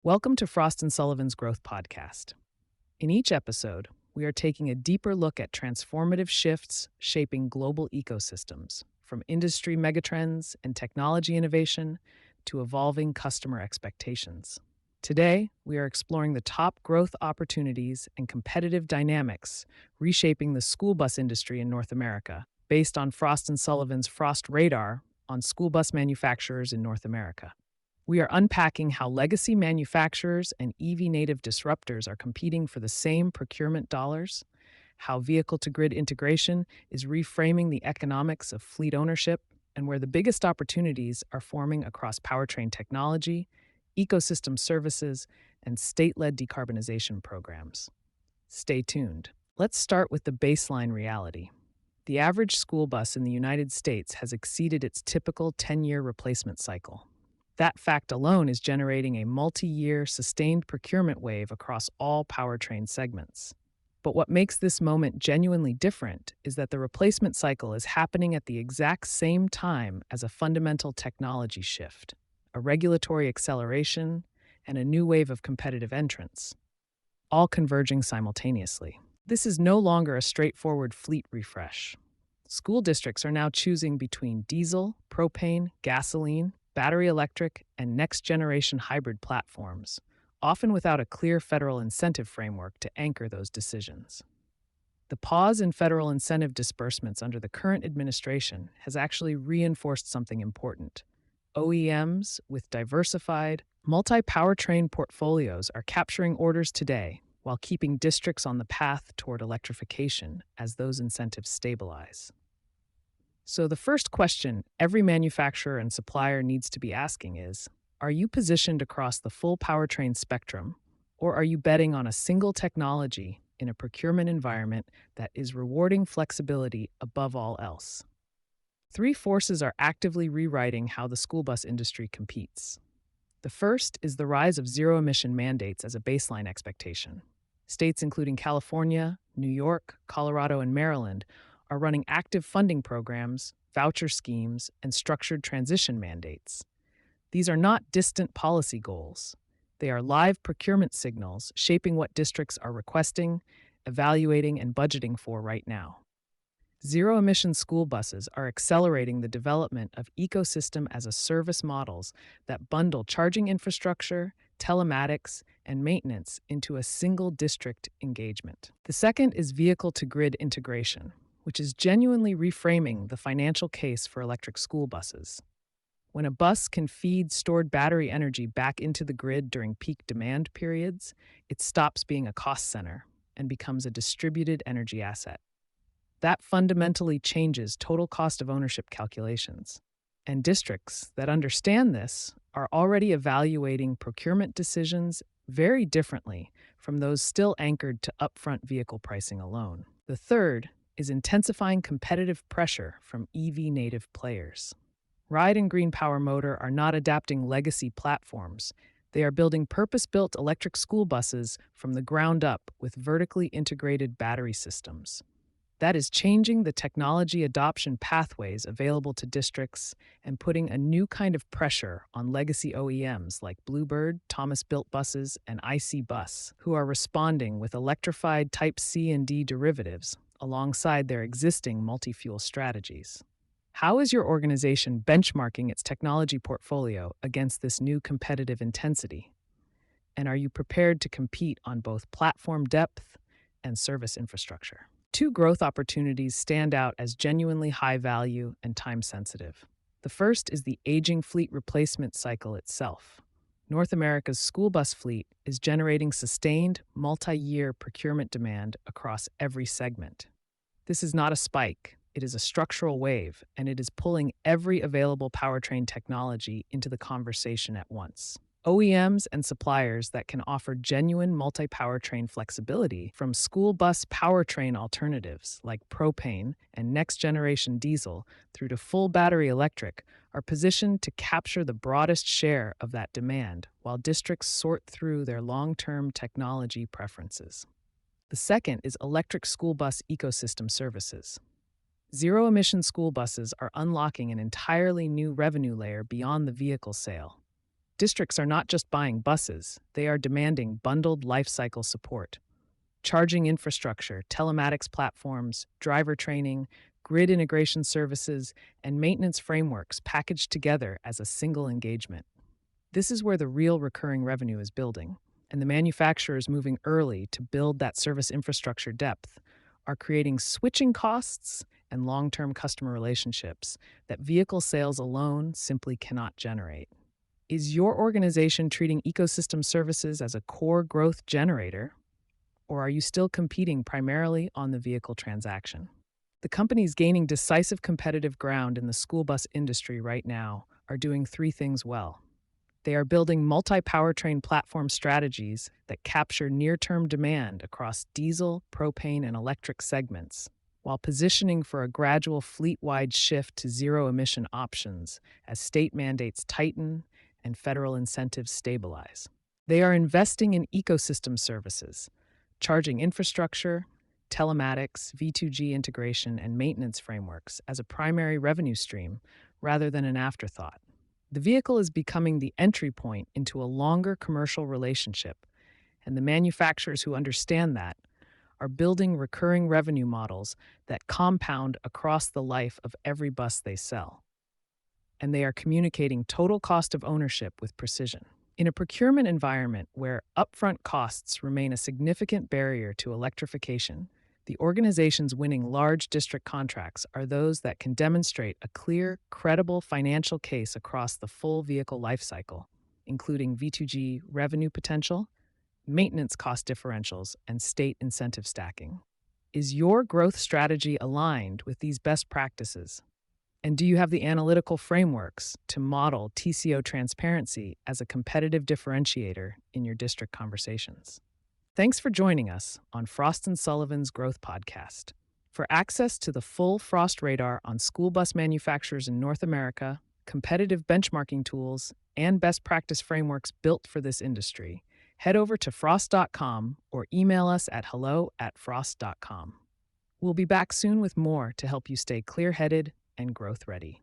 Welcome to Frost and Sullivan's Growth Podcast. In each episode, we are taking a deeper look at transformative shifts shaping global ecosystems, from industry megatrends and technology innovation to evolving customer expectations. Today, we are exploring the top growth opportunities and competitive dynamics reshaping the school bus industry in North America, based on Frost and Sullivan's Frost Radar on school bus manufacturers in North America. We are unpacking how legacy manufacturers and EV-native disruptors are competing for the same procurement dollars, how vehicle-to-grid integration is reframing the economics of fleet ownership, and where the biggest opportunities are forming across powertrain technology, ecosystem services, and state-led decarbonization programs. Stay tuned. Let's start with the baseline reality. The average school bus in the United States has exceeded its typical 10-year replacement cycle. That fact alone is generating a multi-year, sustained procurement wave across all powertrain segments. But what makes this moment genuinely different is that the replacement cycle is happening at the exact same time as a fundamental technology shift, a regulatory acceleration, and a new wave of competitive entrants, all converging simultaneously. This is no longer a straightforward fleet refresh. School districts are now choosing between diesel, propane, gasoline, battery electric, and next-generation hybrid platforms, often without a clear federal incentive framework to anchor those decisions. The pause in federal incentive disbursements under the current administration has actually reinforced something important. OEMs with diversified, multi-powertrain portfolios are capturing orders today while keeping districts on the path toward electrification as those incentives stabilize. So the first question every manufacturer and supplier needs to be asking is, are you positioned across the full powertrain spectrum, or are you betting on a single technology in a procurement environment that is rewarding flexibility above all else? Three forces are actively rewriting how the school bus industry competes. The first is the rise of zero-emission mandates as a baseline expectation. States including California, New York, Colorado, and Maryland are running active funding programs, voucher schemes, and structured transition mandates. These are not distant policy goals. They are live procurement signals shaping what districts are requesting, evaluating, and budgeting for right now. Zero-emission school buses are accelerating the development of ecosystem-as-a-service models that bundle charging infrastructure, telematics, and maintenance into a single district engagement. The second is vehicle-to-grid integration, which is genuinely reframing the financial case for electric school buses. When a bus can feed stored battery energy back into the grid during peak demand periods, it stops being a cost center and becomes a distributed energy asset. That fundamentally changes total cost of ownership calculations. And districts that understand this are already evaluating procurement decisions very differently from those still anchored to upfront vehicle pricing alone. The third is intensifying competitive pressure from EV-native players. Ride and Green Power Motor are not adapting legacy platforms. They are building purpose-built electric school buses from the ground up with vertically integrated battery systems. That is changing the technology adoption pathways available to districts and putting a new kind of pressure on legacy OEMs like Bluebird, Thomas Built Buses, and IC Bus, who are responding with electrified Type C and D derivatives alongside their existing multi-fuel strategies. How is your organization benchmarking its technology portfolio against this new competitive intensity? And are you prepared to compete on both platform depth and service infrastructure? Two growth opportunities stand out as genuinely high value and time-sensitive. The first is the aging fleet replacement cycle itself. North America's school bus fleet is generating sustained, multi-year procurement demand across every segment. This is not a spike, it is a structural wave, and it is pulling every available powertrain technology into the conversation at once. OEMs and suppliers that can offer genuine multi-powertrain flexibility, from school bus powertrain alternatives like propane and next-generation diesel through to full battery electric, are positioned to capture the broadest share of that demand while districts sort through their long-term technology preferences. The second is electric school bus ecosystem services. Zero-emission school buses are unlocking an entirely new revenue layer beyond the vehicle sale. Districts are not just buying buses, they are demanding bundled lifecycle support. Charging infrastructure, telematics platforms, driver training, grid integration services, and maintenance frameworks packaged together as a single engagement. This is where the real recurring revenue is building, and the manufacturers moving early to build that service infrastructure depth are creating switching costs and long-term customer relationships that vehicle sales alone simply cannot generate. Is your organization treating ecosystem services as a core growth generator, or are you still competing primarily on the vehicle transaction? The companies gaining decisive competitive ground in the school bus industry right now are doing three things well. They are building multi-powertrain platform strategies that capture near-term demand across diesel, propane, and electric segments, while positioning for a gradual fleet-wide shift to zero-emission options as state mandates tighten and federal incentives stabilize. They are investing in ecosystem services, charging infrastructure, telematics, V2G integration, and maintenance frameworks as a primary revenue stream rather than an afterthought. The vehicle is becoming the entry point into a longer commercial relationship, and the manufacturers who understand that are building recurring revenue models that compound across the life of every bus they sell. And they are communicating total cost of ownership with precision. In a procurement environment where upfront costs remain a significant barrier to electrification, the organizations winning large district contracts are those that can demonstrate a clear, credible financial case across the full vehicle lifecycle, including V2G revenue potential, maintenance cost differentials, and state incentive stacking. Is your growth strategy aligned with these best practices? And do you have the analytical frameworks to model TCO transparency as a competitive differentiator in your district conversations? Thanks for joining us on Frost & Sullivan's Growth Podcast. For access to the full Frost radar on school bus manufacturers in North America, competitive benchmarking tools, and best practice frameworks built for this industry, head over to frost.com or email us at hello@frost.com. We'll be back soon with more to help you stay clear-headed and growth ready.